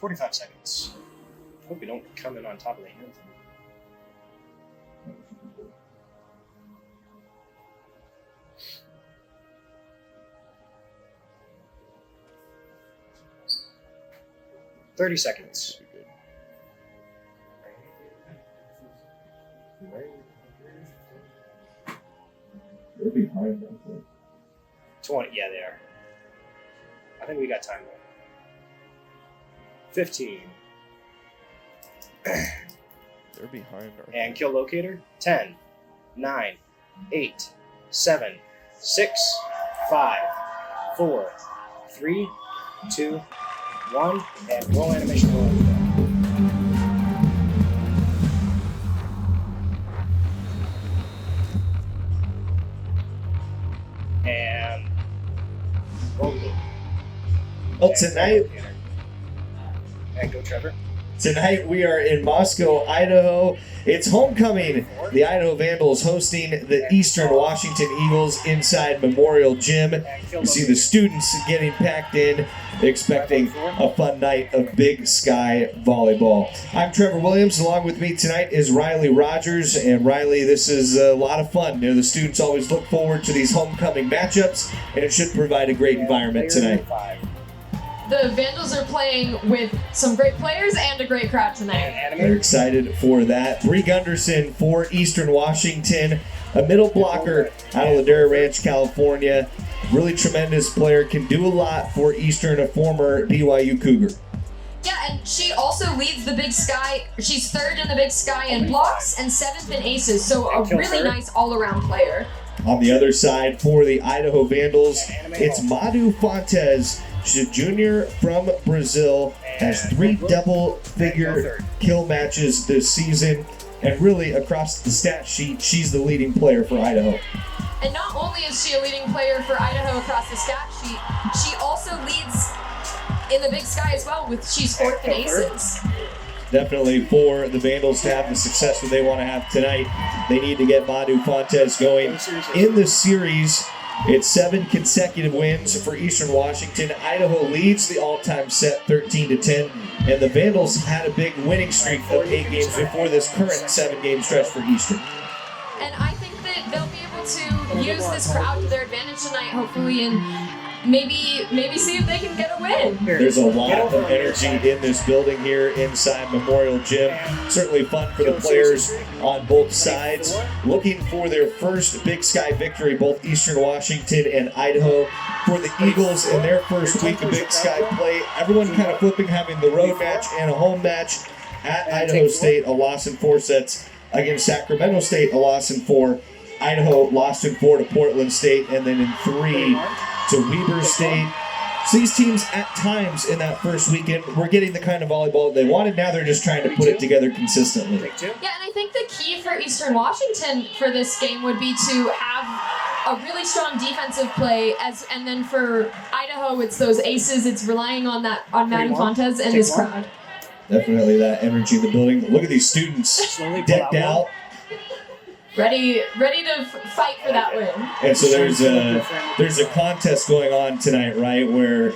"45 seconds. Hope we don't come in on top of the anthem." "30 seconds. They're behind, 20. Yeah, they are. I think we got time though. 15. They're behind. And kill locator. 10, 9, 8, 7, 6, 5, 4, 3, 2, 1, and roll animation roll. And roll. Well, tonight And go, Trevor. Tonight we are in Moscow, Idaho. It's homecoming. The Idaho Vandals hosting the Eastern Washington Eagles inside Memorial Gym. You see the students getting packed in, expecting a fun night of Big Sky volleyball. I'm Trevor Williams. Along with me tonight is Riley Rogers. And Riley, this is a lot of fun. You know, the students always look forward to these homecoming matchups, and it should provide a great environment tonight. The Vandals are playing with some great players and a great crowd tonight. They're excited for that. Bree Gunderson for Eastern Washington, a middle blocker out of Ladera Ranch, California. Really tremendous player, can do a lot for Eastern, a former BYU Cougar. Yeah, and she also leads the Big Sky. She's third in the Big Sky in blocks and seventh in aces, so a really nice all-around player. On the other side for the Idaho Vandals, it's Madu Fontes. She's a junior from Brazil, has 3 double-figure kill matches this season, and really across the stat sheet, she's the leading player for Idaho. And not only is she a leading player for Idaho across the stat sheet, she also leads in the Big Sky as well, with she's fourth in aces. Definitely for the Vandals to have the success that they want to have tonight, they need to get Madu Fontes going in the series. It's 7 consecutive wins for Eastern Washington. Idaho leads the all-time set 13-10, and the Vandals had a big winning streak of 8 games before this current 7-game stretch for Eastern. And I think that they'll be able to use this crowd to their advantage tonight, hopefully, and maybe see if they can get a win. There's a lot of energy in this building here inside Memorial Gym. Certainly fun for the players on both sides. Looking for their first Big Sky victory, both Eastern Washington and Idaho. For the Eagles in their first week of Big Sky play, everyone kind of flipping, having the road match and a home match at Idaho State, a loss in 4 sets against Sacramento State, a loss in 4. Idaho lost in 4 to Portland State, and then in 3 to Weber State. So these teams at times in that first weekend were getting the kind of volleyball they wanted. Now they're just trying to put it together consistently. Yeah, and I think the key for Eastern Washington for this game would be to have a really strong defensive play, and then for Idaho, it's those aces. It's relying on Madu Fontes and this crowd. Definitely that energy in the building. Look at these students decked out. Ready to fight for that win. And so there's a contest going on tonight, right, where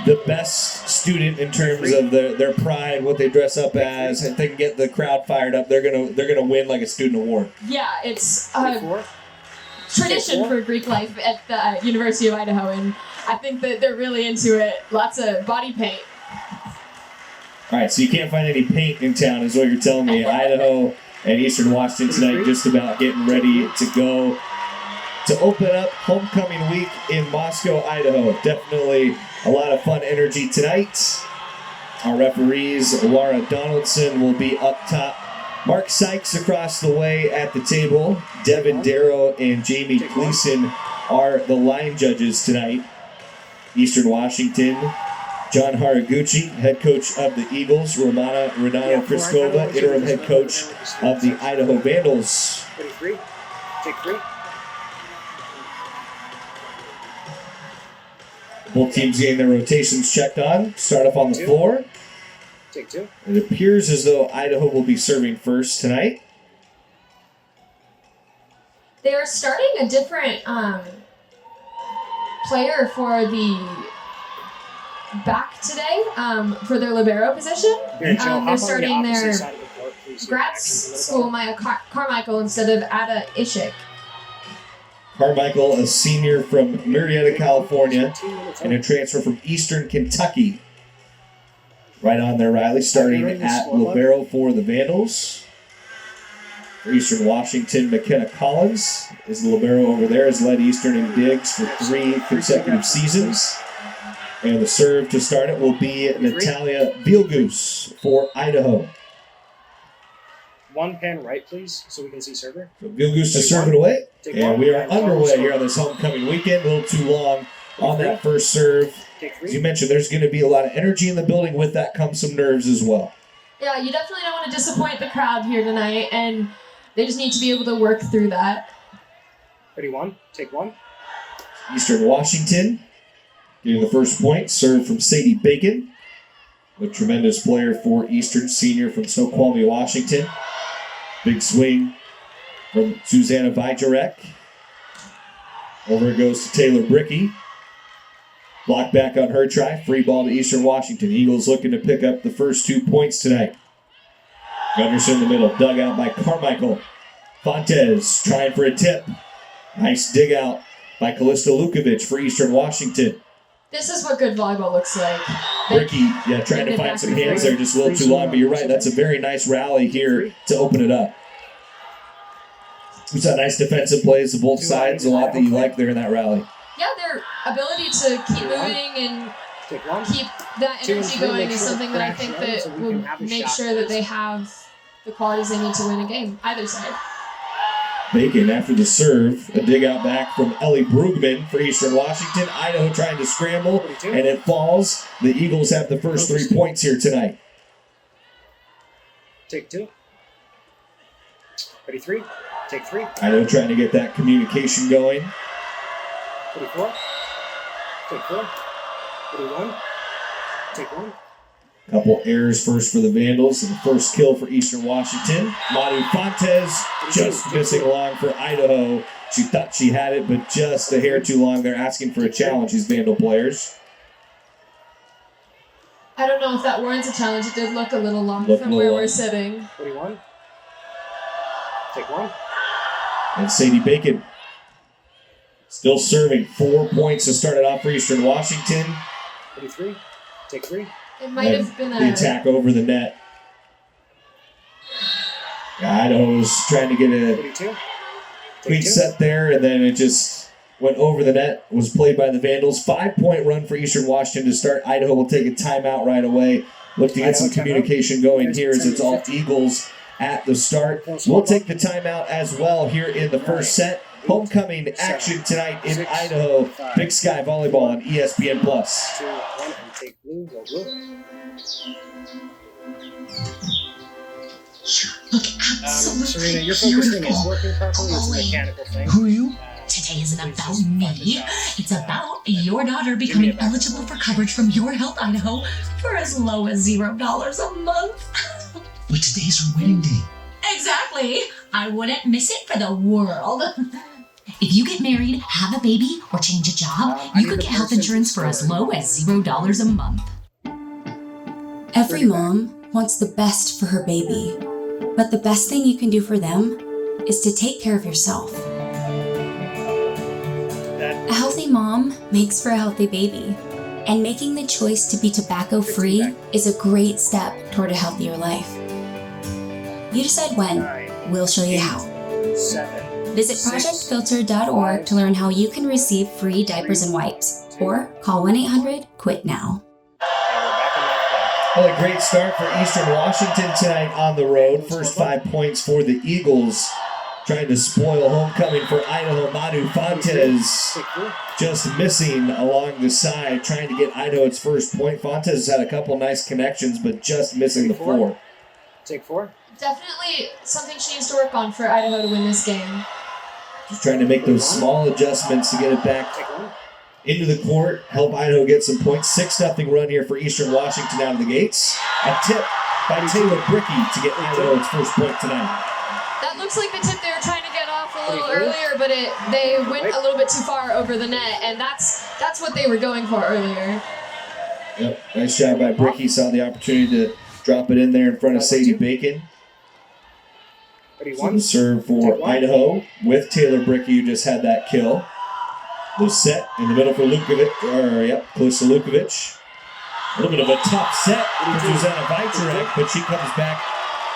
the best student in terms of their pride, what they dress up as, if they can get the crowd fired up, they're gonna win like a student award. Yeah, it's a tradition for Greek life at the University of Idaho, and I think that they're really into it. Lots of body paint. All right, so you can't find any paint in town, is what you're telling me. Idaho and Eastern Washington tonight just about getting ready to go to open up homecoming week in Moscow, Idaho. Definitely a lot of fun energy tonight. Our referees, Laura Donaldson, will be up top. Mark Sykes across the way at the table. Devin Darrow and Jamie Gleason are the line judges tonight. Eastern Washington, John Haraguchi, head coach of the Eagles. Renata Kriskova, interim head coach of the Idaho Vandals. Take 3. Both teams getting their rotations checked on. Start off on the floor. Take 2. It appears as though Idaho will be serving first tonight. They're starting a different player for the back today for their libero position. Here, Joe, hop they're on starting the opposite their side of the court, please. Gratz school, Maya Carmichael, instead of Ada Ishik. Carmichael, a senior from Murrieta, California, and a transfer from Eastern Kentucky. Right on there, Riley, starting at libero for the Vandals. For Eastern Washington, McKenna Collins is the libero over there, has led Eastern in digs for 3 consecutive seasons. And the serve to start it will be Natalia Vilgus for Idaho. One pen right, please, so we can see server. So Vilgus to serve it away. And we are underway here on this homecoming weekend. A little too long on that first serve. As you mentioned, there's going to be a lot of energy in the building. With that comes some nerves as well. Yeah, you definitely don't want to disappoint the crowd here tonight, and they just need to be able to work through that. 31, take 1. Eastern Washington getting the first point, served from Sadie Bacon, a tremendous player for Eastern, senior from Snoqualmie, Washington. Big swing from Susanna Vijarek. Over it goes to Taylor Bricky. Block back on her try. Free ball to Eastern Washington. Eagles looking to pick up the first 2 points tonight. Gunderson in the middle, dug out by Carmichael. Fontes trying for a tip. Nice dig out by Callista Lukovic for Eastern Washington. This is what good volleyball looks like. Ricky, trying to find some hands there, just a little too long, but you're right, that's a very nice rally here to open it up. We saw nice defensive plays to both sides, a lot that you like there in that rally. Yeah, their ability to keep moving and keep that energy going is something that I think that will make sure that they have the qualities they need to win a game, either side. Bacon after the serve, a dig out back from Ellie Brugman for Eastern Washington. Idaho trying to scramble, and it falls. The Eagles have the first 3 points here tonight. Take 2. 33, take 3. Idaho trying to get that communication going. 34, take 4. 31, take 1. Couple errors first for the Vandals, and the first kill for Eastern Washington. Manu Fontes just missing along for Idaho. She thought she had it, but just a hair too long. They're asking for a challenge, these Vandal players. I don't know if that warrants a challenge. It did look a little long from where we're sitting. 41, take 1. And Sadie Bacon still serving 4 points to start it off for Eastern Washington. 33, take 3. It might have been the attack over the net. Idaho's trying to get a clean set there, and then it just went over the net. Was played by the Vandals. 5-point run for Eastern Washington to start. Idaho will take a timeout right away. Look to get some communication going here as it's all Eagles at the start. We'll take the timeout as well here in the first set. Homecoming action tonight in Idaho. Big Sky Volleyball on ESPN+. 2, 1, and take blue, go blue. Look absolutely Serena, your focus thing is working properly. It's a mechanical thing. Who are you? Today isn't about me. It's about your daughter becoming eligible for coverage from Your Health Idaho for as low as $0 a month. But today's her wedding day. Exactly. I wouldn't miss it for the world. If you get married, have a baby, or change a job, you could get health insurance for as low as $0 a month. Every mom wants the best for her baby, but the best thing you can do for them is to take care of yourself. A healthy mom makes for a healthy baby, and making the choice to be tobacco-free is a great step toward a healthier life. You decide when, we'll show you how. 7. Visit projectfilter.org to learn how you can receive free diapers and wipes, or call 1-800-QUIT-NOW. Well, a great start for Eastern Washington tonight on the road. First 5 points for the Eagles. Trying to spoil homecoming for Idaho. Manu Fontes just missing along the side, trying to get Idaho its first point. Fontes has had a couple nice connections, but just missing the 4. Take 4. Definitely something she needs to work on for Idaho to win this game. Just trying to make those small adjustments to get it back into the court, help Idaho get some points. 6-0 run here for Eastern Washington out of the gates. A tip by Taylor Bricky to get Idaho its first point tonight. That looks like the tip they were trying to get off off a little earlier, but they went a little bit too far over the net, and that's what they were going for earlier. Yep, nice job by Bricky. Saw the opportunity to drop it in there in front of Sadie Bacon. So the serve for Idaho with Taylor Bricky, who just had that kill. The set in the middle for Lukovic, close to Lukovic. A little bit of a tough set for Zuzana Vajcerek, but she comes back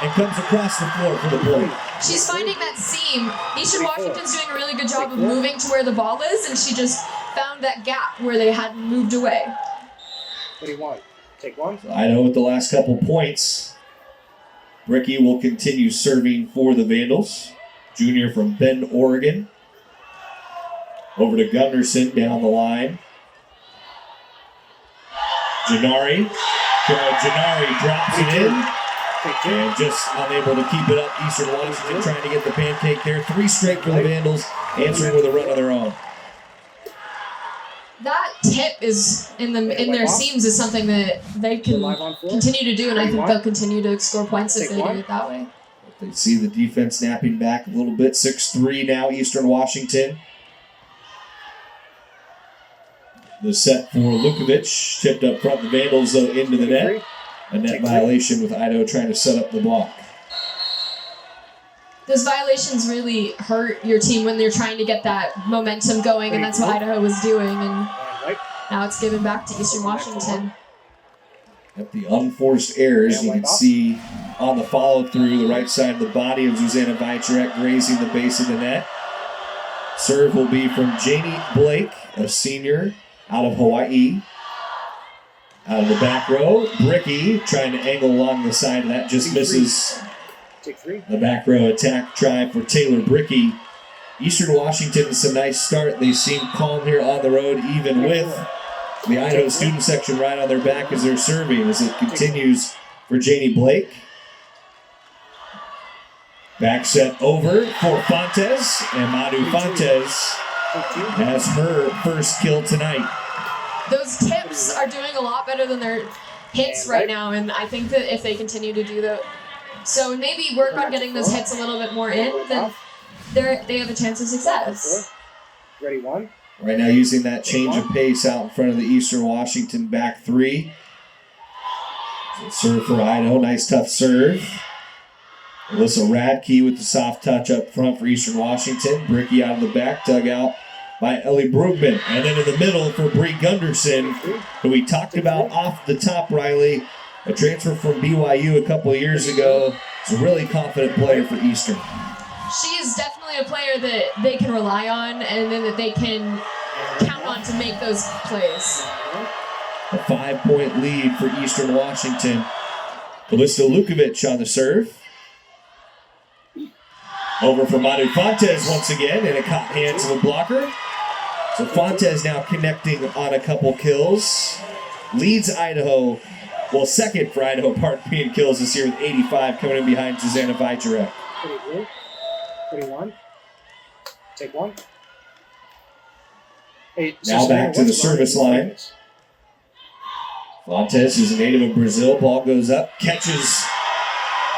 and comes across the floor for the point. She's finding that seam. Eastern Washington's doing a really good job of moving to where the ball is, and she just found that gap where they hadn't moved away. What do you want? Take one? So Idaho with the last couple points. Bricky will continue serving for the Vandals. Junior from Bend, Oregon. Over to Gunderson down the line. Gennari. Gennari drops it in. And just unable to keep it up. Eastern Washington trying to get the pancake there. 3 straight for the Vandals, answering with a run of their own. That tip is in their seams is something that they can continue to do, and I think they'll continue to score points if they do it that way. They see the defense snapping back a little bit. 6-3 now, Eastern Washington. The set for Lukovic, tipped up front. The Vandals, though, into the net. A net violation with Idaho trying to set up the block. Those violations really hurt your team when they're trying to get that momentum going, and that's what Idaho was doing, and now it's given back to Eastern Washington. At the unforced errors, you can see on the follow-through, the right side of the body of Zuzana Vajcerek grazing the base of the net. Serve will be from Janie Blake, a senior out of Hawaii. Out of the back row, Bricky trying to angle along the side of that, just misses the back row attack try for Taylor Bricky. Eastern Washington is a nice start. They seem calm here on the road, even with the Idaho student section right on their back as they're serving, as it continues for Janie Blake. Back set over for Fontes, and Madu Fontes has her first kill tonight. Those tips are doing a lot better than their hits right now, and I think that if they continue to do that, so maybe work on getting those hits a little bit more in, then they have a chance of success. Ready, one? Right now using that change of pace out in front of the Eastern Washington back 3. So serve for Idaho, nice tough serve. Alyssa Radke with the soft touch up front for Eastern Washington. Bricky out of the back, dug out by Ellie Brugman. And then in the middle for Bree Gunderson, who we talked about off the top, Riley. A transfer from BYU a couple of years ago. She's a really confident player for Eastern. She is definitely a player that they can rely on, and then that they can count on to make those plays. A 5-point lead for Eastern Washington. Calista Lukovic on the serve. Over for Madu Fontes once again, and it caught hands of a blocker. So Fontes now connecting on a couple kills. Leads Idaho, well, second for Idaho, pardon me, in kills this year with 85, coming in behind Zuzana Vajcerek. 21. Take one. Hey, now back to the service line. Fontes is a native of Brazil. Ball goes up, catches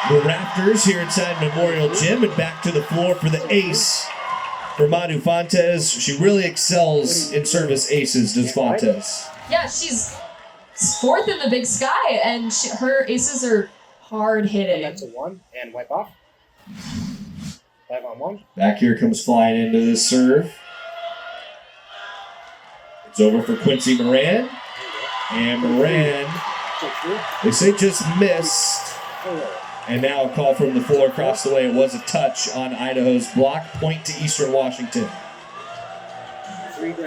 the rafters here inside Memorial Gym, and back to the floor for the ace for Madu Fontes. She really excels in service aces, does Fontes. Yeah, she's 4th in the Big Sky, and her aces are hard hitting. That's a 1, and wipe off. 5-on-1. Back here comes flying into the serve. It's over for Quincy Moran. And Moran, they say just missed. And now a call from the floor across the way. It was a touch on Idaho's block. Point to Eastern Washington.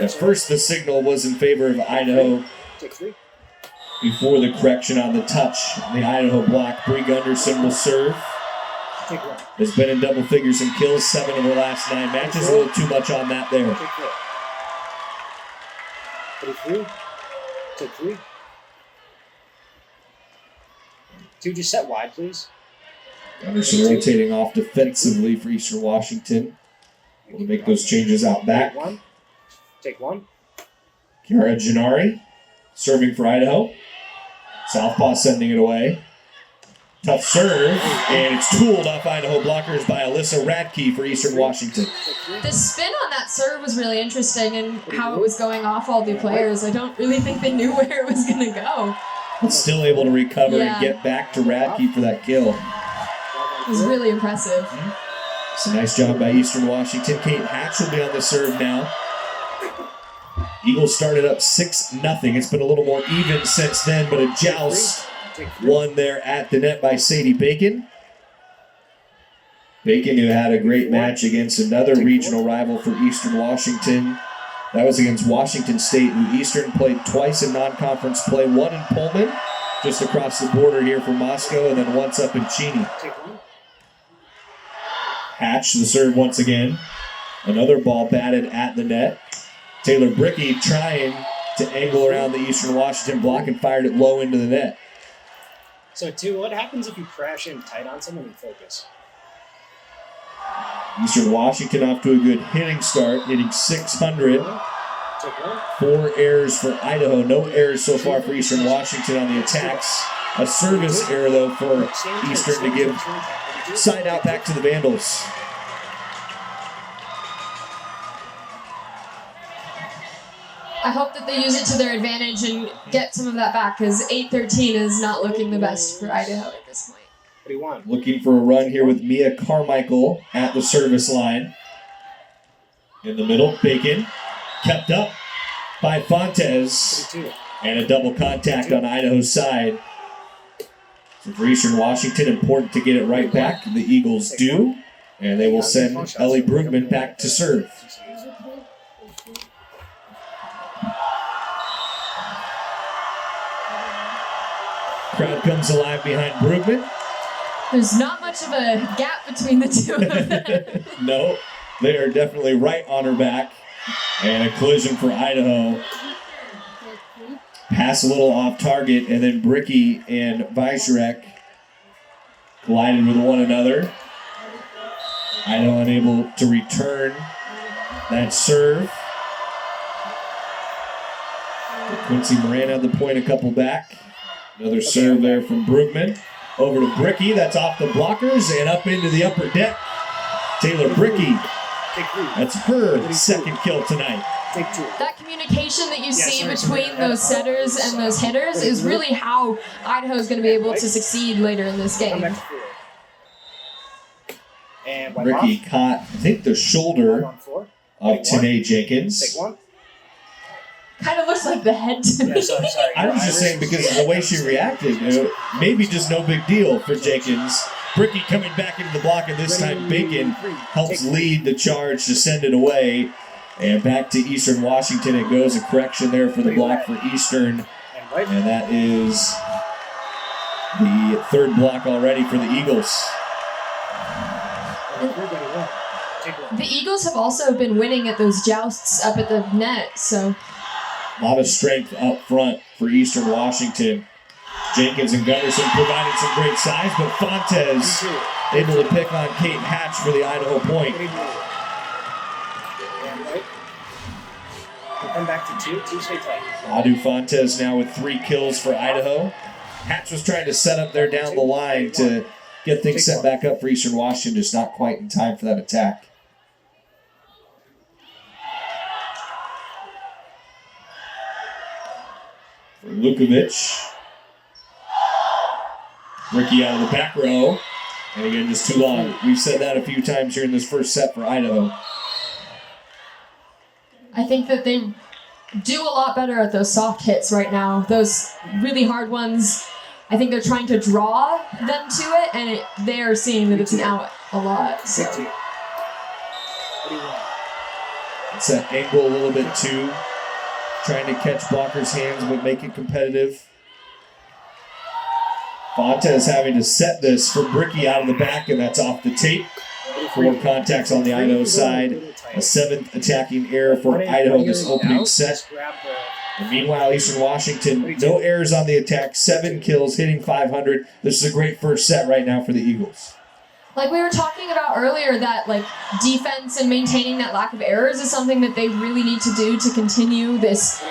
At first, the signal was in favor of Idaho. Before the correction on the touch, the Idaho block. Bree Gunderson will serve. Has been in double figures in kills, 7 of her last 9 matches. A little too much on that there. Take 3. 2, just set wide, please. Gunderson rotating off defensively for Eastern Washington. We'll make those changes out back. Take 1. Kiara Gennari serving for Idaho. Southpaw sending it away. Tough serve, and it's tooled off Idaho blockers by Alyssa Radke for Eastern Washington. The spin on that serve was really interesting, and how it was going off all the players. I don't really think they knew where it was going to go. But still able to recover Yeah. and get back to Radke for that kill. It was really impressive. It's a nice job by Eastern Washington. Kate Hatch will be on the serve now. Eagles started up 6-0. It's been a little more even since then, but a joust won there at the net by Sadie Bacon. Bacon, who had a great match against another regional rival for Eastern Washington. That was against Washington State, who Eastern played twice in non-conference play, one in Pullman, just across the border here from Moscow, and then once up in Cheney. Hatch the serve once again. Another ball batted at the net. Taylor Bricky trying to angle around the Eastern Washington block and fired it low into the net. So, what happens if you crash in tight on someone and focus? Eastern Washington off to a good hitting start, hitting 600. 4 errors for Idaho. No errors so far for Eastern Washington on the attacks. A service error, though, for Eastern to give side out back to the Vandals. I hope that they use it to their advantage and get some of that back, because 8-13 is not looking the best for Idaho at this point. What do you want? Looking for a run here with Mia Carmichael at the service line. In the middle, Bacon kept up by Fontes. And a double contact on Idaho's side. So for Eastern Washington, important to get it right back. The Eagles do. And they will send Ellie Brugman back to serve. Crowd comes alive behind Brugman. There's not much of a gap between the two of them. No, they are definitely right on her back. And a collision for Idaho. Pass a little off target, and then Bricky and Weisrek collided with one another. Idaho unable to return that serve. Quincy Moran had the point a couple back. Another serve there from Brugman. Over to Bricky, that's off the blockers and up into the upper deck. Taylor Bricky, that's her second kill tonight. That communication that you see between those setters and those hitters is really how Idaho is going to be able to succeed later in this game. Bricky caught, I think, the shoulder of Tanae Jenkins. Kind of looks like the head to me. I was just saying because of the way she reacted, maybe just no big deal for Jenkins. Bricky coming back into the block, and this time Bacon helps lead the charge to send it away. And back to Eastern Washington it goes. A correction there for the block for Eastern. And that is the third block already for the Eagles. The Eagles have also been winning at those jousts up at the net, so... A lot of strength up front for Eastern Washington. Jenkins and Gunderson provided some great size, but Fontes able to pick on Kate Hatch for the Idaho point. Come back to two stay tight. Adu Fontes now with 3 kills for Idaho. Hatch was trying to set up there down the line to get things set back up for Eastern Washington, just not quite in time for that attack. For Lukovic. Ricky out of the back row. And again, just too long. We've said that a few times here in this first set for Idaho. I think that they do a lot better at those soft hits right now. Those really hard ones, I think they're trying to draw them to it, and they are seeing that it's an out a lot. So. It's that angle a little bit too. Trying to catch blockers' hands but make it competitive. Fontes having to set this for Bricky out of the back, and that's off the tape. 4 contacts on the Idaho side. A 7th attacking error for Idaho this opening set. And meanwhile, Eastern Washington, no errors on the attack, 7 kills, hitting 500. This is a great first set right now for the Eagles. Like we were talking about earlier, that like defense and maintaining that lack of errors is something that they really need to do to continue this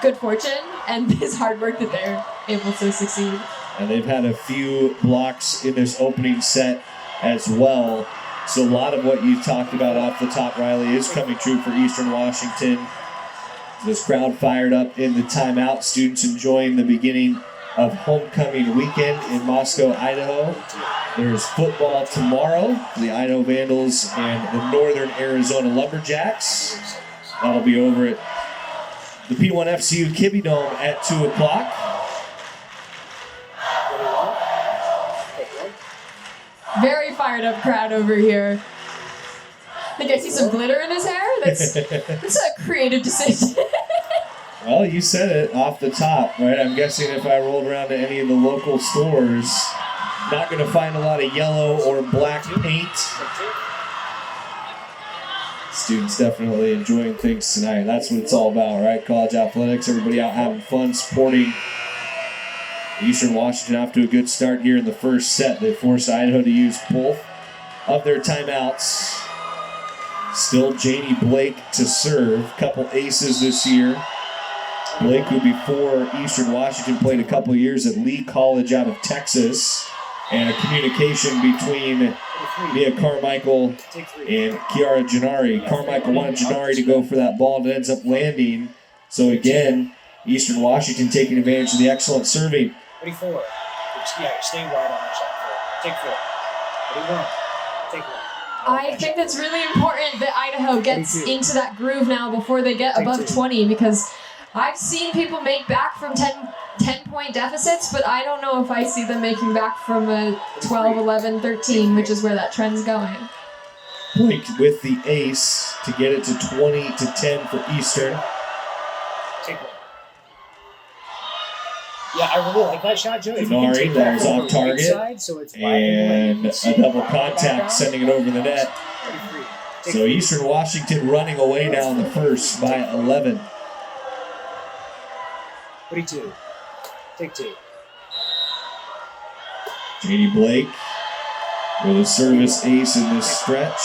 good fortune and this hard work that they're able to succeed. And they've had a few blocks in this opening set as well. So a lot of what you talked about off the top, Riley, is coming true for Eastern Washington. This crowd fired up in the timeout. Students enjoying the beginning of homecoming weekend in Moscow, Idaho. There's football tomorrow for the Idaho Vandals and the Northern Arizona Lumberjacks. That'll be over at the P1FCU Kibbe Dome at 2 o'clock. Very fired up crowd over here. I think I see some glitter in his hair. That's a creative decision. Well, you said it off the top, right? I'm guessing if I rolled around to any of the local stores, not going to find a lot of yellow or black paint. Students definitely enjoying things tonight. That's what it's all about, right? College athletics, everybody out having fun, supporting Eastern Washington off to a good start here in the first set. They forced Idaho to use both of their timeouts. Still Janie Blake to serve. Couple aces this year. Blake, who before Eastern Washington played a couple years at Lee College out of Texas. And a communication between Mia Carmichael and Kiara Gennari. Carmichael wanted Gennari to go for that ball and it ends up landing. So again, Eastern Washington taking advantage of the excellent serving. 44. Yeah, you're staying right on that shot. Take 4. What do you want? Take 1. I think that's really important that Idaho gets into that groove now before they get above 20, because I've seen people make back from 10-point deficits, but I don't know if I see them making back from a 12, 11, 13, which is where that trend's going. Blake with the ace to get it to 20-10 for Eastern. Take 1. Yeah, I really like that shot, Joe. Gennari, that was off target. Side, so it's and a double contact, sending it over the net. So Eastern Washington running away now in the first by 11. 42. Take 2. Janie Blake with a service ace in this stretch.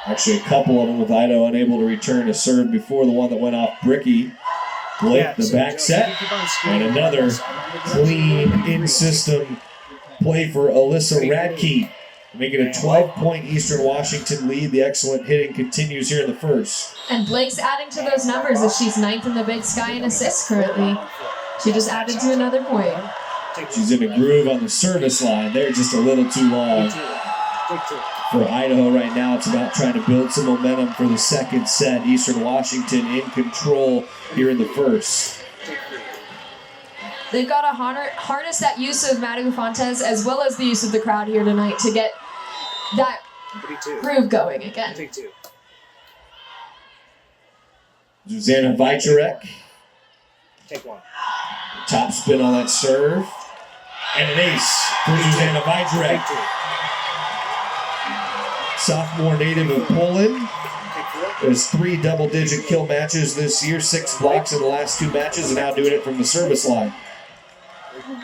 Actually, a couple of them with Idaho unable to return a serve before the one that went off Bricky. Blake, the back set, and another clean in-system play for Alyssa Radke, making a 12-point Eastern Washington lead. The excellent hitting continues here in the first. And Blake's adding to those numbers as she's 9th in the Big Sky in assists currently. She just added to another point. She's in a groove on the service line. They're just a little too long. For Idaho right now, it's about trying to build some momentum for the second set. Eastern Washington in control here in the first. They've got to harness that use of Madu Fontes as well as the use of the crowd here tonight to get that groove going again. Zuzana Vajcharek. Take 1. Top spin on that serve. And an ace for Zuzana Vajcharek. Sophomore native of Poland. Has 3 double-digit kill matches this year, 6 blocks in the last 2 matches, and now doing it from the service line. You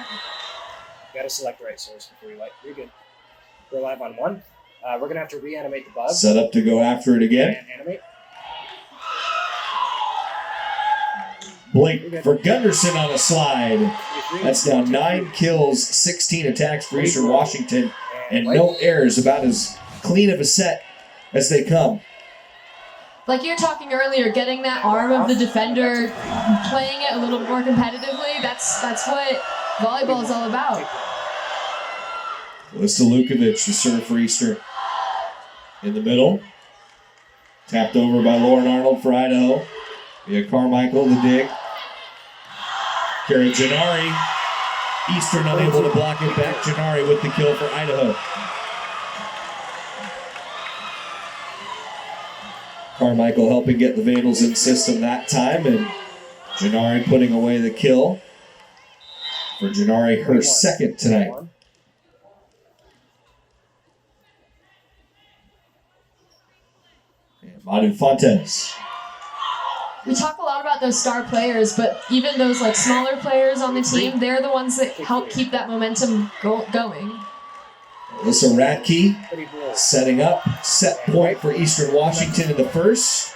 gotta select the right source before you You're good. We're live on 1. We're gonna have to reanimate the bug. Set up to go after it again. Animate. Blake for Gunderson on a slide. That's now 9 kills, 16 attacks for Eastern Washington, and no errors. About as clean of a set as they come. Like you were talking earlier, getting that arm of the defender, playing it a little more competitively, that's what volleyball is all about. Alyssa Lukovic to serve for Eastern. In the middle. Tapped over by Lauren Arnold for Idaho. Via Carmichael, the dig. Kara Gennari. Eastern unable to block it back. Gennari with the kill for Idaho. Carmichael helping get the Vandals in system that time, and Gennari putting away the kill. For Gennari, her second tonight. And Madu Fontes. We talk a lot about those star players, but even those like smaller players on the team, they're the ones that help keep that momentum going. Alyssa Radke setting up, set point for Eastern Washington in the first.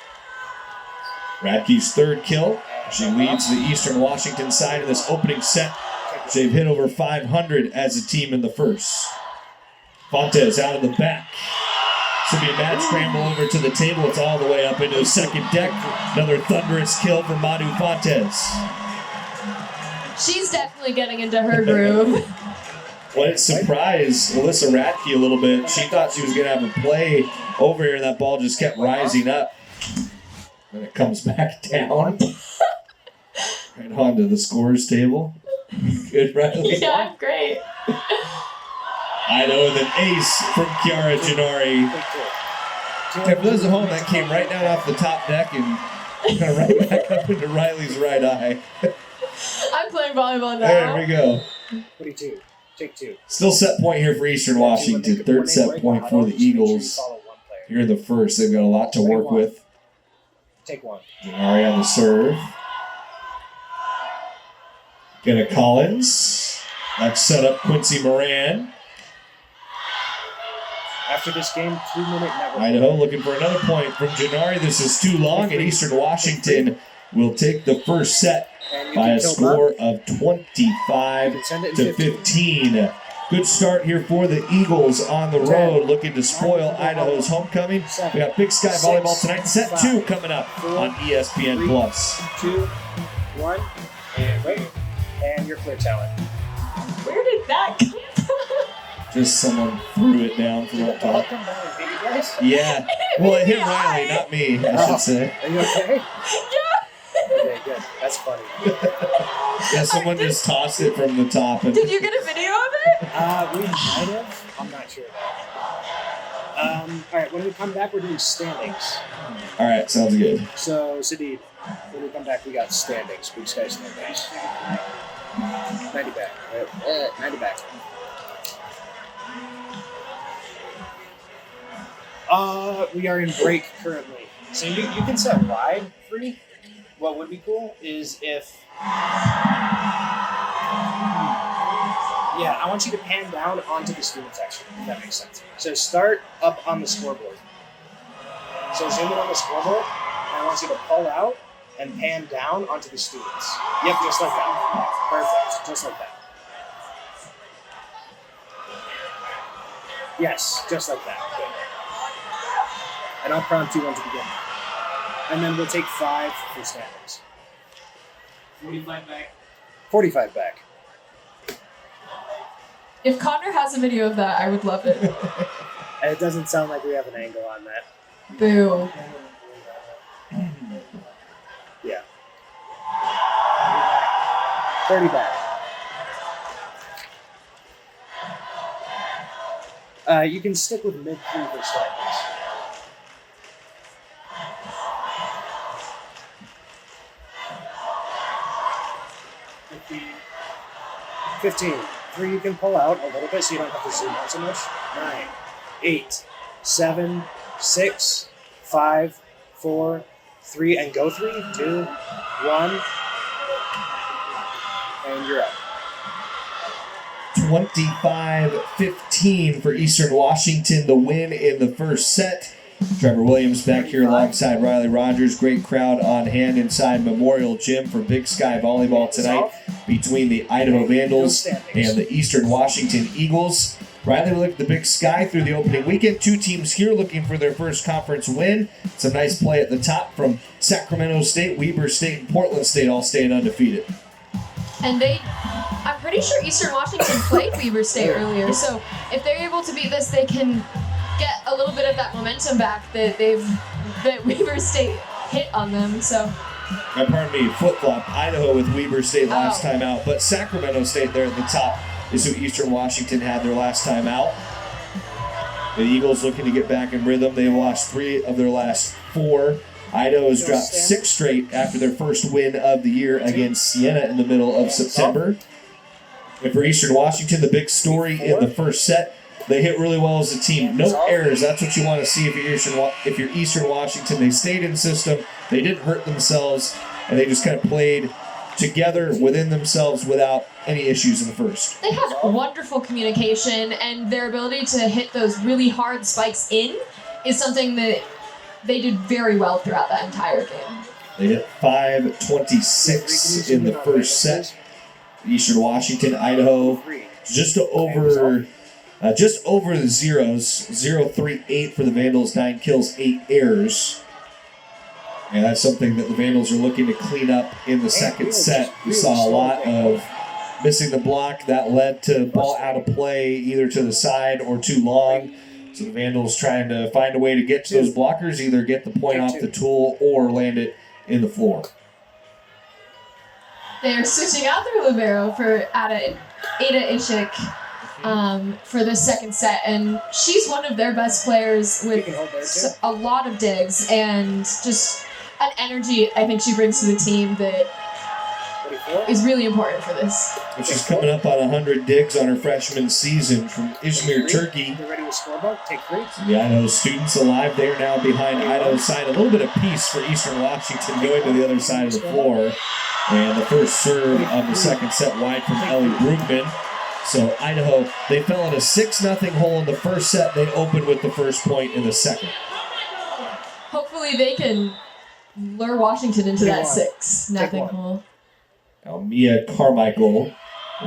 Radke's third kill. She leads the Eastern Washington side in this opening set. They've hit over 500 as a team in the first. Fontes out of the back. Should be a mad scramble over to the table. It's all the way up into the second deck. Another thunderous kill from Madu Fontes. She's definitely getting into her groove. Well, it surprised Alyssa Radke a little bit. She thought she was going to have a play over here, and that ball just kept rising up. Then it comes back down. Right onto the scores table. Good, Riley. Yeah, great. Idaho with an ace from Kiara Gennari. Yeah, for those at home, that came right down off the top deck and kind of right back up into Riley's right eye. I'm playing volleyball now. There we go. 42. Take 2. Still set point here for Eastern Washington. Third set point for the Eagles. Here in the first, they've got a lot to work with. Take 1. Gennari on the serve. Get a Collins. That's set up Quincy Moran. After this game, 2-minute network. Idaho looking for another point from Gennari. This is too long, and Eastern Washington will take the first set by a score of 25-15. Good start here for the Eagles on the road, looking to spoil Idaho's homecoming. We got Big Sky Volleyball tonight. Set 2 coming up on ESPN+. 2, 1, and wait. And your clear talent. Where did that come from? Just someone threw it down from up top. Yeah. Well, it hit Riley, not me, I should say. Are you okay? Yeah. Okay, good. That's funny. Yeah, someone just tossed it from the top. And Did you get a video of it? We might have. I'm not sure though. Alright, when we come back, we're doing standings. Alright, sounds good. So, Sadid, when we come back, we got standings. Big Sky standings. 90 back. 90 back. We are in break currently. So you can set wide free. What would be cool is if... Yeah, I want you to pan down onto the student section, if that makes sense. So start up on the scoreboard. So zoom in on the scoreboard, and I want you to pull out and pan down onto the students. Yep, just like that. Perfect, just like that. Yes, just like that. Good. And I'll prompt you when to begin. And then we'll take 5 for standings. 45 back. 45 back. If Connor has a video of that, I would love it. And it doesn't sound like we have an angle on that. Boo. Yeah. 30 back. You can stick with mid 3 for standings. 15. 3 you can pull out a little bit so you don't have to zoom out so much. 9, 8, 7, 6, 5, 4, 3, and go 3, 2, 1, and you're up. 25-15 for Eastern Washington, the win in the first set. Trevor Williams back here alongside Riley Rogers. Great crowd on hand inside Memorial Gym for Big Sky Volleyball tonight between the Idaho Vandals and the Eastern Washington Eagles. Riley looked at the Big Sky through the opening weekend. 2 teams here looking for their first conference win. Some nice play at the top from Sacramento State, Weber State, and Portland State all staying undefeated. And I'm pretty sure Eastern Washington played Weber State earlier, so if they're able to beat this, they can get a little bit of that momentum back that Weber State hit on them. So, pardon me, flip-flop. Idaho with Weber State last time out, but Sacramento State there at the top is who Eastern Washington had their last time out. The Eagles looking to get back in rhythm. They've lost 3 of their last 4. Idaho has dropped 6 straight after their first win of the year against Siena in the middle of September. And for Eastern Washington, the big story in the first set, they hit really well as a team. No errors. That's what you want to see if you're Eastern Washington. They stayed in system. They didn't hurt themselves, and they just kind of played together within themselves without any issues in the first. They have wonderful communication, and their ability to hit those really hard spikes in is something that they did very well throughout that entire game. They hit 526 in the first set. Eastern Washington, Idaho, just over the zeros. 0-3-8 for the Vandals, 9 kills, 8 errors. And that's something that the Vandals are looking to clean up in the second set. We saw a lot of missing the block. That led to ball out of play, either to the side or too long. So the Vandals trying to find a way to get to those blockers, either get the point off the tool or land it in the floor. They're switching out their libero for Ada Ishik for the second set, and she's one of their best players with a lot of digs and just an energy I think she brings to the team that is really important for this. And she's coming up on 100 digs on her freshman season from Izmir, Turkey. They're ready with scoreboard. Take 3. So the Idaho students alive. They're now behind Idaho's side. A little bit of peace for Eastern Washington going to the other side of the floor. And the first serve of the second set wide from Ellie Brugman. So Idaho, they fell in a 6-0 hole in the first set. They opened with the first point in the second. Hopefully they can lure Washington into that 6-0 hole. Now Mia Carmichael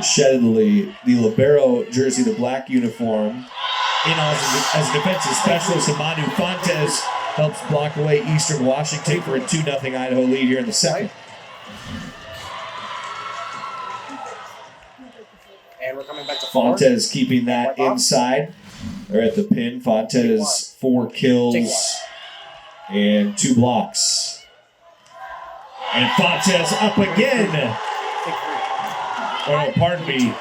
shedded the libero jersey, the black uniform, in as a defensive specialist. And Manu Fontes helps block away Eastern Washington for a 2-0 Idaho lead here in the second. And we're coming back to Fontes keeping that inside. They're at the pin. Fontes 4 kills and 2 blocks. And Fontes up again. Oh, pardon me.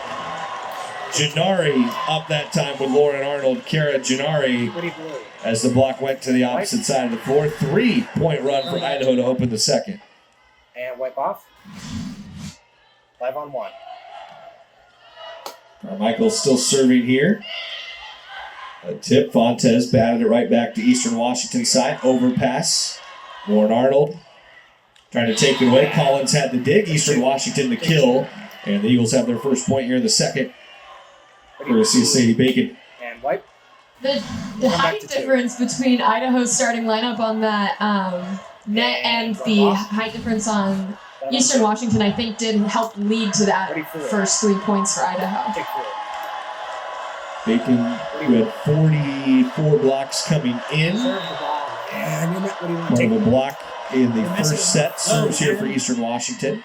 Gennari up that time with Lauren Arnold. Kara Gennari as the block went to the opposite side of the floor. 3-point run for Idaho to open the second. And wipe off. 5-on-1. Carmichael's still serving here. A tip. Fontes batted it right back to Eastern Washington side. Overpass. Lauren Arnold trying to take it away. Collins had the dig. Eastern Washington the kill. And the Eagles have their first point here in the second. We're going to see Sadie Bacon. And wipe. The height difference between Idaho's starting lineup on that net and the height difference on Eastern Washington, I think, did help lead to that first 3 points for Idaho. Bacon, who had 44 blocks coming in. One of a block in the first set. Serves here for Eastern Washington.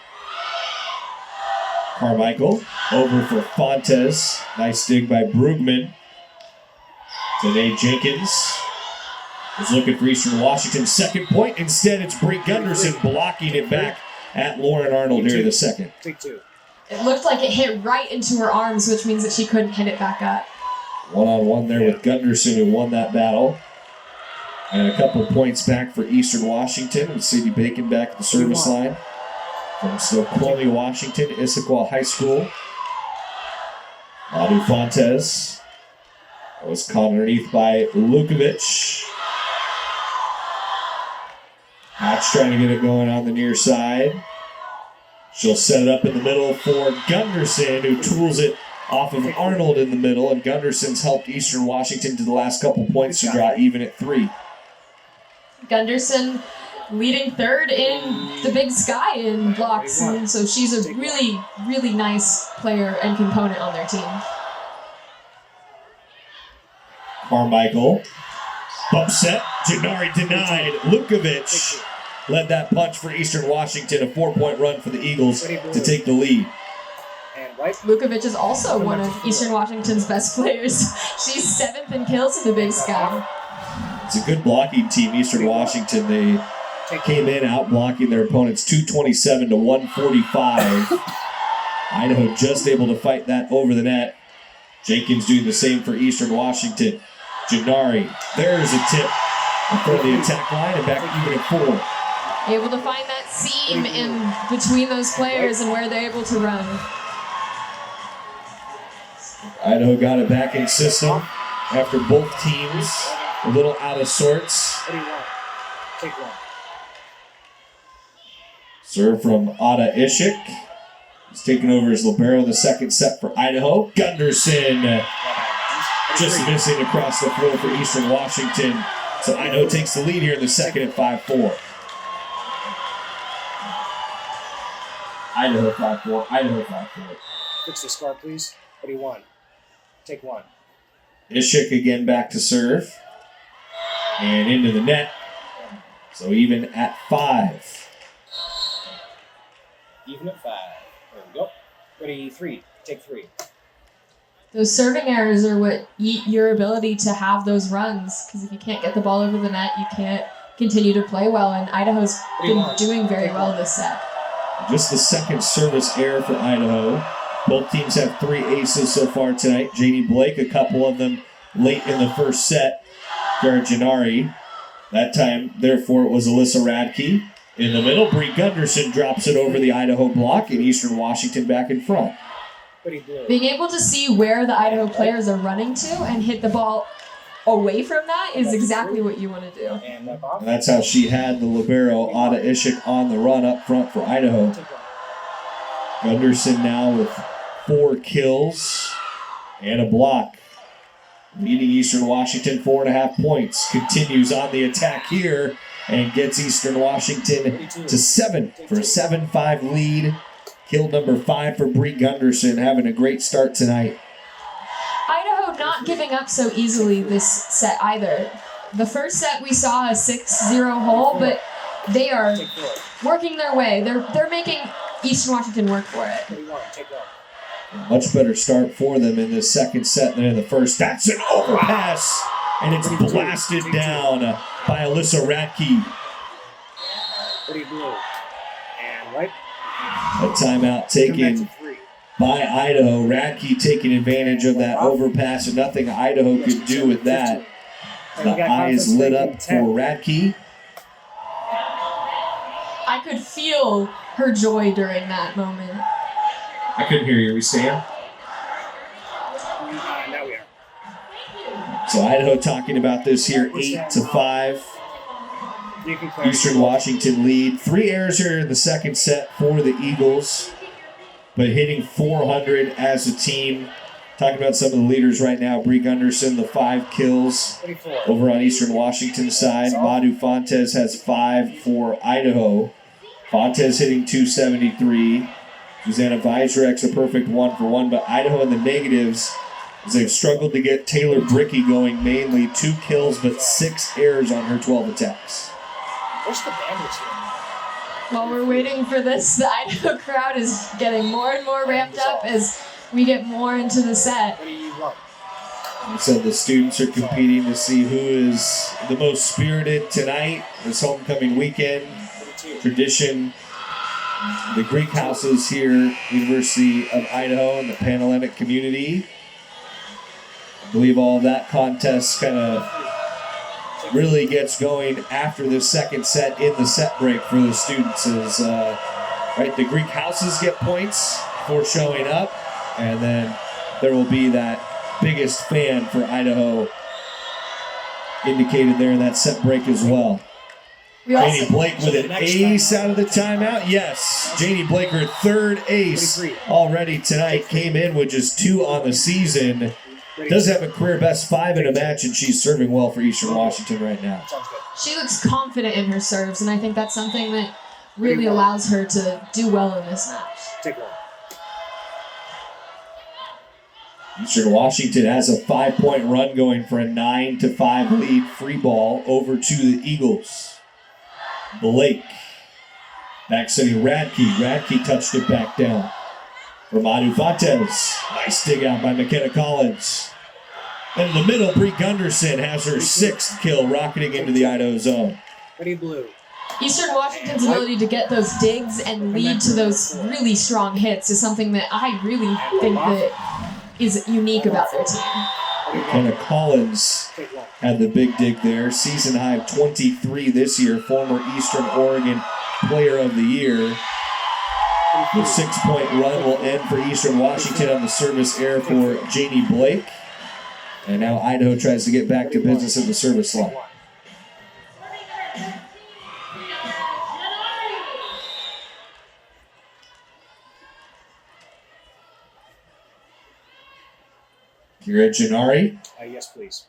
Carmichael over for Fontes. Nice dig by Brugman. Today Jenkins is looking for Eastern Washington's second point. Instead, it's Brie Gunderson blocking it back at Lauren Arnold here in the second. Take 2. It looked like it hit right into her arms, which means that she couldn't hit it back up. 1-on-1 there with Gunderson, who won that battle. And a couple points back for Eastern Washington with Sadie Bacon back at the service line. From Snoqualmie, Washington, Issaquah High School. Madu Fontes. That was caught underneath by Lukovic. Hatch trying to get it going on the near side. She'll set it up in the middle for Gunderson, who tools it off of Arnold in the middle. And Gunderson's helped Eastern Washington to the last couple points to draw even at 3. Gunderson leading third in the Big Sky in blocks, and so she's a really, really nice player and component on their team. Carmichael, bump set, Gennari denied. Lukovic led that punch for Eastern Washington, a 4-point run for the Eagles to take the lead. Lukovic is also one of Eastern Washington's best players. She's 7th in kills in the Big Sky. It's a good blocking team, Eastern Washington. They came in out blocking their opponents 227 to 145. Idaho just able to fight that over the net. Jenkins doing the same for Eastern Washington. Gennari, there's a tip in front of the attack line and back even at 4. Able to find that seam in between those players and where they're able to run. Idaho got it back in system after both teams a little out of sorts. What do you want? Take 1. Serve from Ada Ishik. He's taking over his libero in the second set for Idaho. Gunderson just missing across the floor for Eastern Washington. So Idaho takes the lead here in the second at 5-4. Idaho 5-4. Idaho 5-4. Fix the score, please. What do you want? Take one. Ishik again back to serve. And into the net. So even at 5. Even at 5. There we go. Ready, 3. Take 3. Those serving errors are what eat your ability to have those runs. Because if you can't get the ball over the net, you can't continue to play well. And Idaho's been doing very well this set. Just the second service error for Idaho. Both teams have 3 aces so far tonight. JD Blake, a couple of them late in the first set. Jared Gennari. That time, therefore, it was Alyssa Radke. In the middle, Brie Gunderson drops it over the Idaho block, and Eastern Washington back in front. Being able to see where the Idaho players are running to and hit the ball away from that is exactly what you want to do. And that's how she had the libero, Ada Ishik, on the run up front for Idaho. Gunderson now with 4 kills and a block. Leading Eastern Washington 4.5 points. Continues on the attack here and gets Eastern Washington to 7 for a 7-5 lead. Kill number 5 for Brie Gunderson, having a great start tonight. Idaho not giving up so easily this set either. The first set we saw a 6-0 hole, but they are working their way. They're making Eastern Washington work for it. Much better start for them in the second set than in the first. That's an overpass, and it's blasted down by Alyssa Radke. Pretty blue. And white. A timeout taken by Idaho. Radke taking advantage of that overpass, and nothing Idaho could do with that. The eyes lit up for Radke. I could feel her joy during that moment. I couldn't hear you. Are we staying? Now we are. So Idaho talking about this here, 8-5. Eastern Washington lead. 3 errors here in the second set for the Eagles, but hitting 400 as a team. Talking about some of the leaders right now. Brie Gunderson, the 5 kills over on Eastern Washington's side. Madu Fontes has 5 for Idaho. Fontes hitting 273. Susanna Vizrek's a perfect 1-for-1, but Idaho in the negatives as they've struggled to get Taylor Bricky going, mainly 2 kills but 6 errors on her 12 attacks. Where's the bandage here? While we're waiting for this, the Idaho crowd is getting more and more ramped up as we get more into the set. What do you want? So the students are competing to see who is the most spirited tonight, this homecoming weekend. Tradition. The Greek houses here, University of Idaho, and the Panhellenic community. I believe all of that contest kind of really gets going after the second set in the set break for the students. As right, the Greek houses get points for showing up, and then there will be that biggest fan for Idaho indicated there in that set break as well. Janie Blake with an ace out of the timeout. Yes, Janie Blake, her 3rd ace already tonight. Came in with just 2 on the season. Does have a career best 5 in a match, and she's serving well for Eastern Washington right now. She looks confident in her serves, and I think that's something that really allows her to do well in this match. Take one. Eastern Washington has a 5-point run going for a 9-5 lead. Free ball over to the Eagles. Blake. Back setting Radke. Radke touched it back down. For Madu Fontes. Nice dig out by McKenna Collins. And in the middle, Brie Gunderson has her 6th kill, rocketing into the Idaho zone. Ready, blue. Eastern Washington's ability to get those digs and lead to those really strong hits is something that I really think that is unique about their team. McKenna Collins had the big dig there. Season high of 23 this year. Former Eastern Oregon Player of the Year. The 6-point run will end for Eastern Washington on the service error for Janie Blake. And now Idaho tries to get back to business at the service line. Kira Gennari. Yes, please.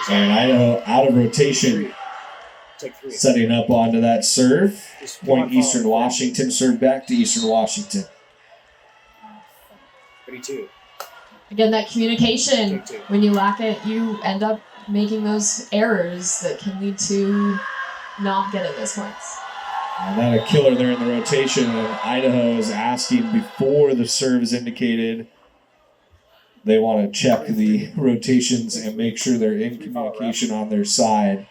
And Idaho out of rotation. Take 3. Setting up onto that serve. Just Point one Eastern follow. Washington. Serve back to Eastern Washington. 32. Again, that communication. Take 2. When you lack it, you end up making those errors that can lead to not getting those points. And not a killer there in the rotation. And Idaho is asking before the serve is indicated. They want to check the rotations and make sure they're in communication on their side.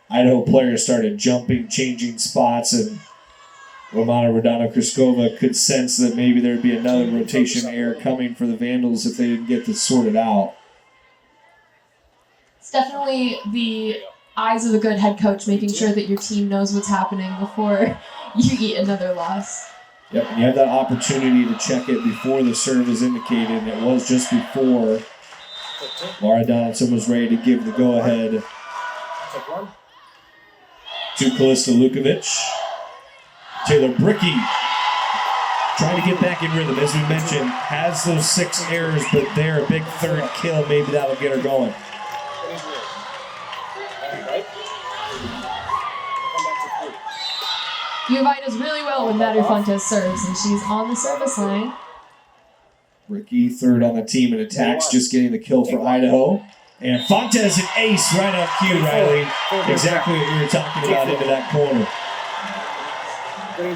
Idaho players started jumping, changing spots, and Romana Rodano-Kriskova could sense that maybe there'd be another rotation error coming for the Vandals if they didn't get this sorted out. It's definitely the eyes of a good head coach, making sure that your team knows what's happening before you eat another loss. Yep, and you have that opportunity to check it before the serve is indicated, and it was just before Laura Donaldson was ready to give the go-ahead Take 1. to Kalista Lukovic. Taylor Bricky trying to get back in rhythm, as we mentioned, has those 6 errors, but they're a big third kill. Maybe that'll get her going. And right. Come back to 3. U of I does really well when Madu Fontes serves, and she's on the service line. Ricky, third on the team in attacks, just getting the kill for Idaho. And Fontes an ace right on cue, Riley. Exactly what we were talking about into that corner.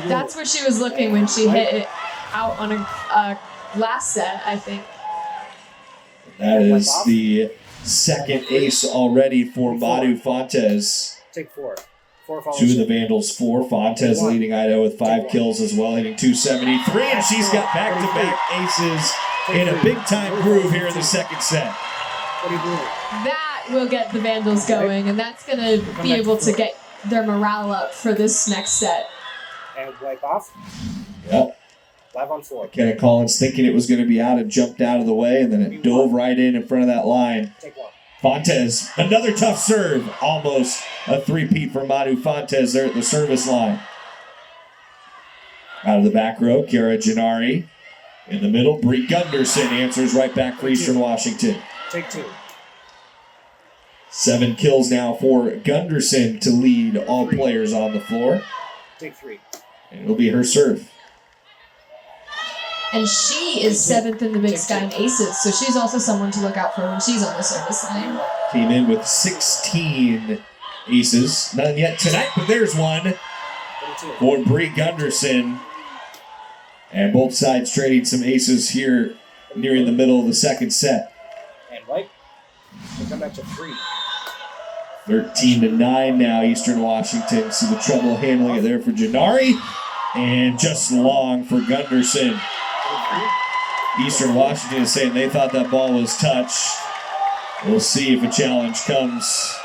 That's where she was looking when she hit it out on a last set, I think. That is the second ace already for Madu Fontes. Take 4. 4 follows. Two of the Vandals, 4. Fontes leading Idaho with 5 kills as well, hitting 273. And she's got back-to-back aces in a big-time groove here in the second set. What are you doing? That will get the Vandals going, and that's going to be able to get their morale up for this next set. And wipe off. Yep. 5 on 4. Kenna Collins thinking it was going to be out and jumped out of the way, and then it dove right in front of that line. Take 1. Fontes, another tough serve. Almost a three-peat for Madu Fontes there at the service line. Out of the back row, Kiara Gennari. In the middle, Brie Gunderson answers right back for Eastern Washington. Take 2. 7 kills now for Gunderson to lead all players on the floor. Take 3. And it'll be her serve. And she is 7th in the Big Sky in aces, so she's also someone to look out for when she's on the service line. Came in with 16 aces. None yet tonight, but there's one for Brie Gunderson. And both sides trading some aces here nearing the middle of the second set. And wipe. We'll come back to 3. 13-9 now, Eastern Washington. See the trouble handling it there for Gennari. And just long for Gunderson. Eastern Washington is saying they thought that ball was touched. We'll see if a challenge comes.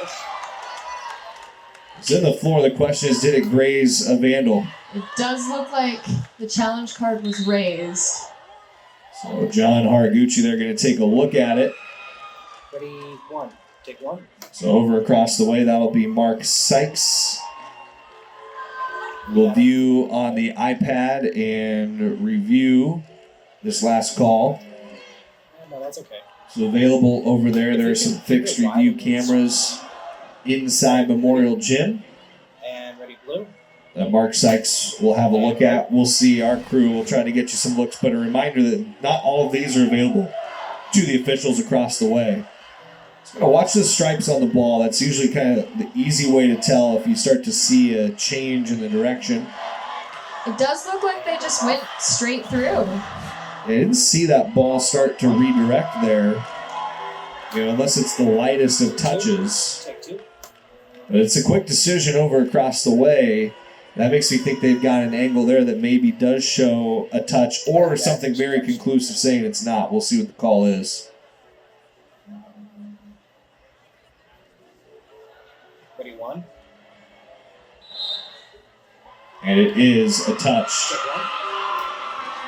It's in the floor. The question is, did it graze a Vandal? It does look like the challenge card was raised. So John Haraguchi, they're going to take a look at it. Ready, 1. Take 1. So over across the way, that'll be Mark Sykes. We'll view on the iPad and review this last call. No, that's okay. So available over there. There are some fixed review cameras inside Memorial Gym And ready, blue. that Mark Sykes will have a look at. We'll see. Our crew will try to get you some looks, but a reminder that not all of these are available to the officials across the way. So watch the stripes on the ball. That's usually kind of the easy way to tell if you start to see a change in the direction. It does look like they just went straight through. I didn't see that ball start to redirect there, unless it's the lightest of touches. Take 2. But it's a quick decision over across the way. That makes me think they've got an angle there that maybe does show a touch or something very conclusive saying it's not. We'll see what the call is. Ready, 1. And it is a touch. Take 1.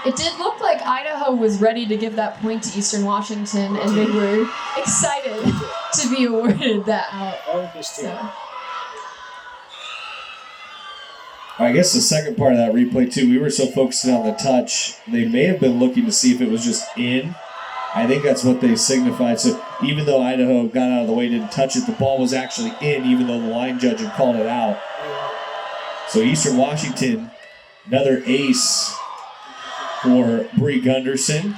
It did look like Idaho was ready to give that point to Eastern Washington, and they were excited to be awarded that out. Oh, there's 2. So. I guess the second part of that replay, too, we were so focused on the touch, they may have been looking to see if it was just in, I think that's what they signified. So even though Idaho got out of the way, didn't touch it, the ball was actually in, even though the line judge had called it out. So Eastern Washington, another ace for Bree Gunderson.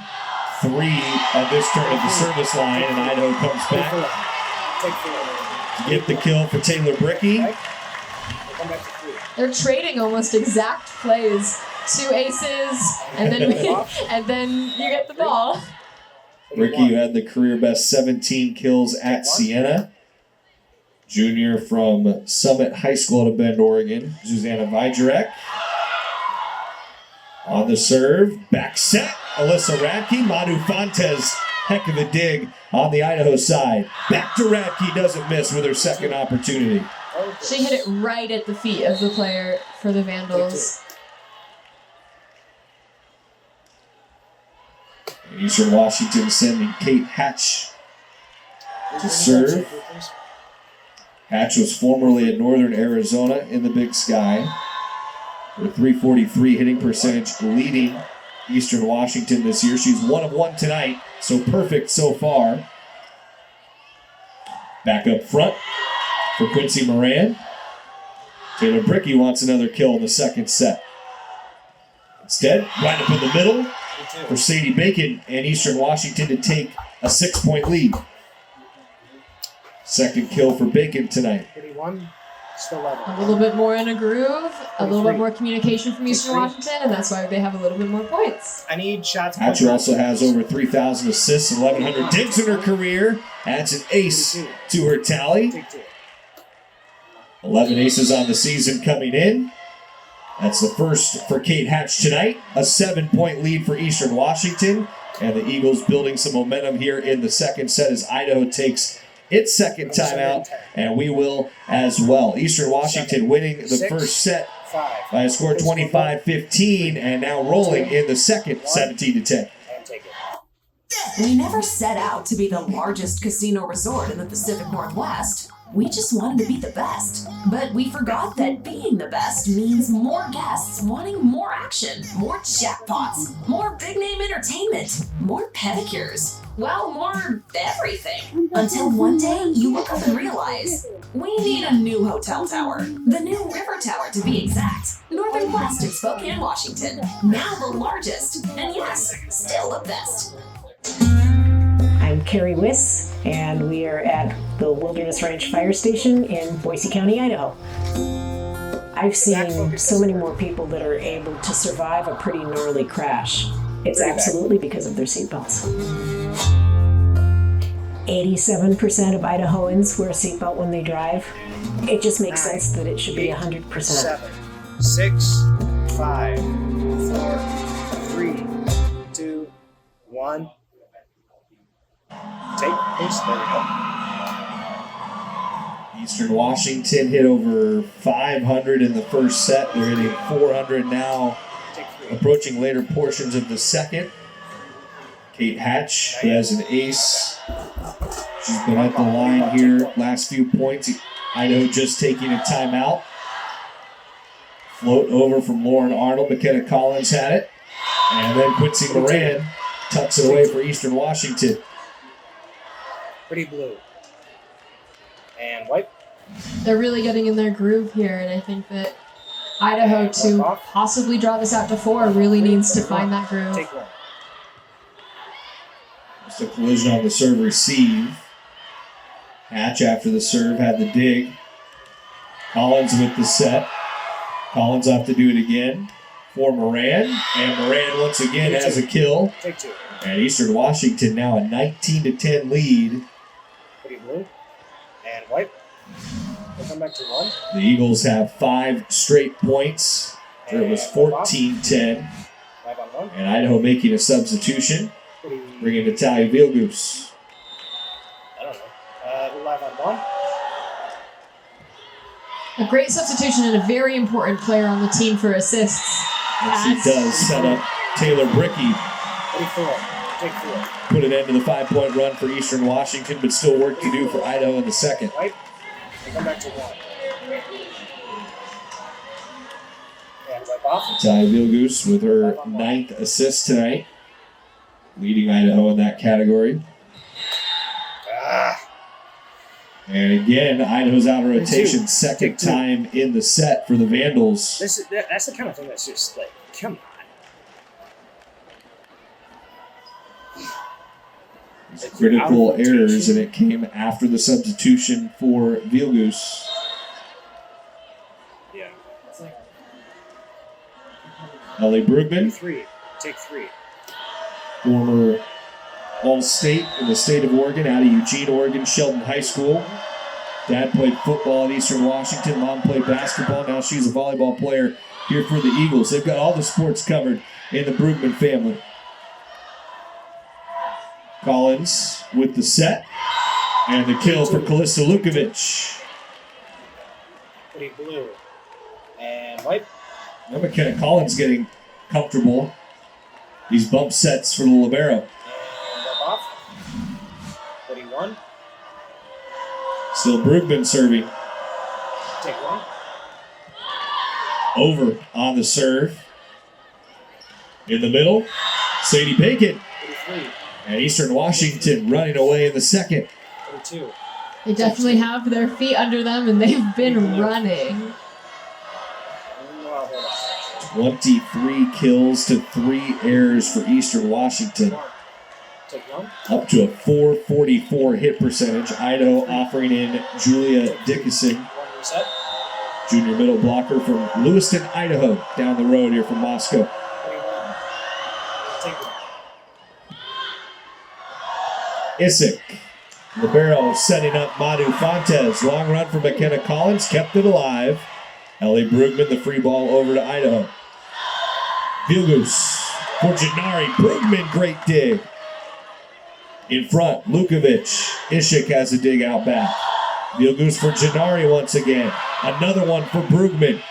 3 on this turn at the service line, and Idaho comes back to get the kill for Taylor Bricky. They're trading almost exact plays. 2 aces, and then you get the ball. Bricky, who had the career best 17 kills at Siena. Junior from Summit High School to Bend, Oregon. Zuzana Vijarek. On the serve, back set. Alyssa Radke, Manu Fontes, heck of a dig on the Idaho side. Back to Radke, doesn't miss with her second opportunity. She hit it right at the feet of the player for the Vandals. Eastern Washington sending Kate Hatch to serve. Hatch was formerly at Northern Arizona in the Big Sky. With .343 hitting percentage, leading Eastern Washington this year. She's 1 of 1 tonight, so perfect so far. Back up front for Quincy Moran. Taylor Bricky wants another kill in the second set. Instead, right up in the middle for Sadie Bacon and Eastern Washington to take a 6-point lead. Second kill for Bacon tonight. 31, still 11. A little bit more in a groove, a little bit more communication from Eastern Washington, and that's why they have a little bit more points. I need shots. Hatcher also has over 3,000 assists and 1,100 digs in her career. Adds an ace to her tally. 11 aces on the season coming in. That's the first for Kate Hatch tonight. A 7-point lead for Eastern Washington. And the Eagles building some momentum here in the second set as Idaho takes its second timeout, and we will as well. Eastern Washington winning the first set by a score 25-15, and now rolling in the second 17-10. We never set out to be the largest casino resort in the Pacific Northwest. We just wanted to be the best. But we forgot that being the best means more guests wanting more action, more jackpots, more big-name entertainment, more pedicures. Well, more everything. Until one day, you look up and realize, we need a new hotel tower. The new River Tower, to be exact. Northern West in Spokane, Washington. Now the largest. And yes, still the best. I'm Carrie Wiss, and we are at the Wilderness Ranch Fire Station in Boise County, Idaho. I've seen so many more people that are able to survive a pretty gnarly crash. It's absolutely because of their seatbelts. 87% of Idahoans wear a seatbelt when they drive. It just makes sense that it should be 100%. 7, 6, 5, 4, 3, 2, 1. Take this. There we go. Eastern Washington hit over 500 in the first set. They're hitting 400 now, approaching later portions of the second. Kate Hatch, who has an ace. She's been at the line here last few points. Idaho just taking a timeout. Float over from Lauren Arnold. McKenna Collins had it. And then Quincy Moran tucks it away for Eastern Washington. Pretty blue. And white. They're really getting in their groove here, and I think that Idaho, to possibly draw this out to 4, really needs to find that groove. Take one. Just a collision on the serve receive. Hatch after the serve had the dig. Collins with the set. Collins off to do it again for Moran. And Moran once again has a kill. Take 2. And Eastern Washington now a 19-10 lead. Pretty blue. And white. We'll come back to 1. The Eagles have 5 straight points. It was 14-10. 5 on 1. And Idaho making a substitution. Bringing Natalia Vilgus. I don't know. 5 on 1. A great substitution and a very important player on the team for assists. And she does set up Taylor Bricky. 34. Take 4. Put an end to the 5-point run for Eastern Washington, but still work to do for Idaho in the second. White. We'll come back to 1. And wipe off. Natalia Vilgus with her 9th assist tonight. leading Idaho in that category. And again, Idaho's out of rotation, second time in the set for the Vandals. That's the kind of thing that's just like, come on. It's critical errors, and it came after the substitution for Vilgus. Yeah. Ellie Brugman, Take three. former All-State in the state of Oregon, out of Eugene, Oregon, Sheldon High School. Dad played football at Eastern Washington. Mom played basketball. Now she's a volleyball player here for the Eagles. They've got all the sports covered in the Brugman family. Collins with the set. And the kill for Callista Lukovic. Pretty blue. And white. Now McKenna Collins getting comfortable. These bump sets for the libero. And up off. 41. Still Brugman serving. Take one. Over on the serve. In the middle, Sadie Bacon. 43. And Eastern Washington running away in the second. 42. They definitely have their feet under them, and they've been running. 23 kills to 3 errors for Eastern Washington. Take one. Up to a 444 hit percentage. Idaho offering in Julia Dickinson, One reset. junior middle blocker from Lewiston, Idaho, down the road here from Moscow. 21. Take one. Isick, libero setting up Madu Fontes. Long run for McKenna Collins, kept it alive. Ellie Brugman, the free ball over to Idaho. Vilgus for Janari. Brugman, great dig. In front, Lukovic. Ishik has a dig out back. Vilgus for Janari once again. Another one for Brugman.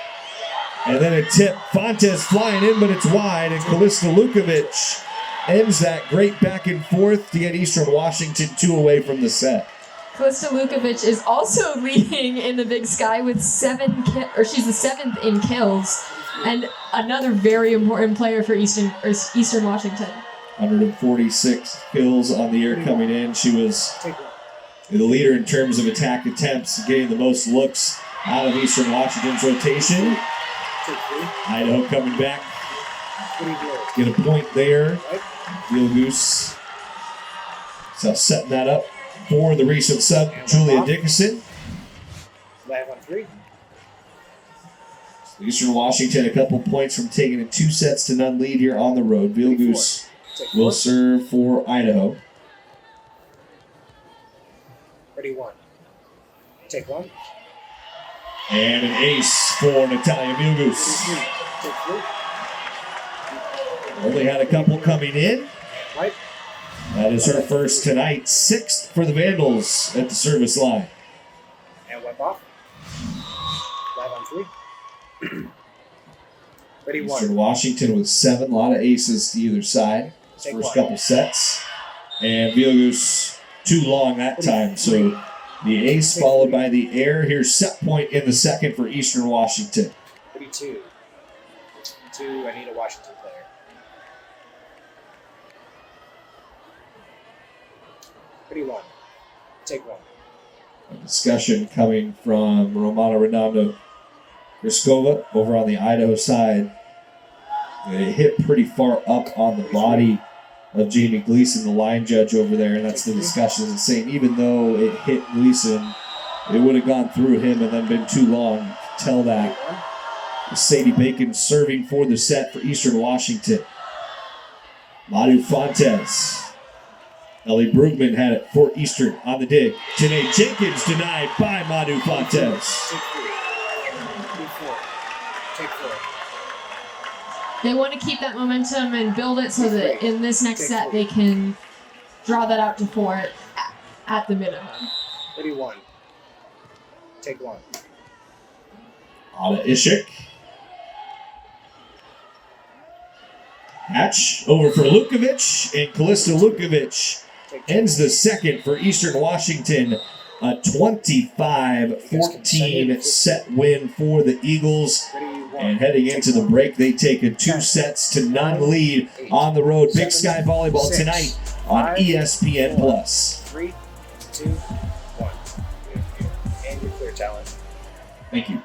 And then a tip. Fontes flying in, but it's wide. And Callista Lukovic ends that great back and forth to get Eastern Washington 2 away from the set. Callista Lukovic is also leading in the Big Sky with she's the 7th in kills, and another very important player for Eastern Washington. 146 kills on the year coming in. She was the leader in terms of attack attempts, getting the most looks out of Eastern Washington's rotation. Idaho coming back. Get a point there. Vilgus. So setting that up for the recent sub, Julia Dickinson. Live on 3. Eastern Washington a couple points from taking a 2-0 lead here on the road. Vilgus will serve for Idaho. Ready, one. Take one. And an ace for Natalia Vilgus. Take three. Only had a couple coming in. Right. That is her first tonight. 6th for the Vandals at the service line. And wipe off. Live on 3. Ready, Eastern one. Washington with 7. A lot of aces to either side. Take First one. couple sets. And Vilgus too long that time. So the ace followed by the air. Here's set point in the second for Eastern Washington. 32. 2, I need a Washington player. Ready, one. Take one. A discussion coming from Romana Redondo Griskova over on the Idaho side. It hit pretty far up on the body of Jamie Gleason, the line judge over there, and that's the discussion. It's saying even though it hit Gleason, it would have gone through him and then been too long. Tell that. Sadie Bacon serving for the set for Eastern Washington. Madu Fontes. Ellie Brugman had it for Eastern on the dig. Janae Jenkins denied by Madu Fontes. Take 3. Take 4. They want to keep that momentum and build it so that in this next set they can draw that out to 4 at the minimum. Ready, one. Take one. Ada Ishik. Hatch over for Lukovic, and Callista Lukovic ends the second for Eastern Washington. A 25-14 set win for the Eagles. And heading into the break, they take a 2-0 lead on the road. Big Sky Volleyball tonight on ESPN+. 3, 2, 1. And your clear talent. Thank you.